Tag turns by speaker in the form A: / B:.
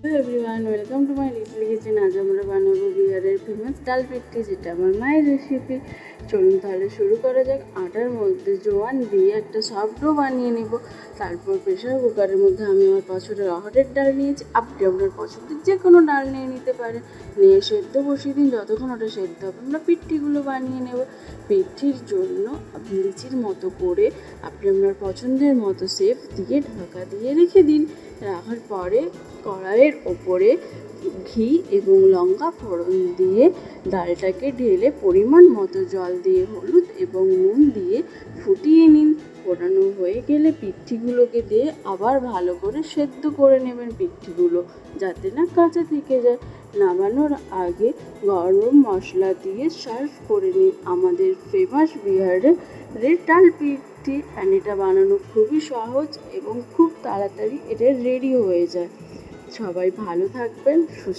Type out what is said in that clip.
A: Hello everyone, welcome to my little kitchen. আজ আমরা বানাবো বিহারের ফেমাস ডাল পিঠি, যেটা আমার মায়ের রেসিপি। চলুন তাহলে শুরু করা যাক। আটার মধ্যে জোয়ান দিয়ে একটা সফট ডো বানিয়ে নেব। তারপর প্রেশার কুকারের মধ্যে আমি আমার পছন্দের অড়হরের ডাল নিয়েছি। আপনি আপনার পছন্দের যে কোনো ডাল নিয়ে নিতে পারেন। নিয়ে সেদ্ধ বসিয়ে দিন। যতক্ষণ ওটা সেদ্ধ হবে আমরা পিঠিগুলো বানিয়ে নেব। পিঠির জন্য লিচির মতো করে আপনি আপনার পছন্দের মতো শেপ দিয়ে ঢাকা দিয়ে রেখে দিন। রাখার পরে কড়াইয়ের ওপরে ঘি এবং লঙ্কা ফোড়ন দিয়ে ডালটাকে ঢেলে পরিমাণ মতো জল দিয়ে হলুদ এবং নুন দিয়ে ফুটিয়ে নিন। ফোটানো হয়ে গেলে পিঠিগুলোকে দিয়ে আবার ভালো করে সেদ্ধ করে নেবেন পিঠিগুলো, যাতে না কাঁচা থেকে যায়। নামানোর আগে গরম মশলা দিয়ে সার্ভ করে নিন আমাদের ফেমাস বিহারের ডাল পিঠি। অ্যান্ড এটা বানানো খুবই সহজ এবং খুব তাড়াতাড়ি এটা রেডি হয়ে যায়। সবাই ভালো থাকবেন, সুস্থ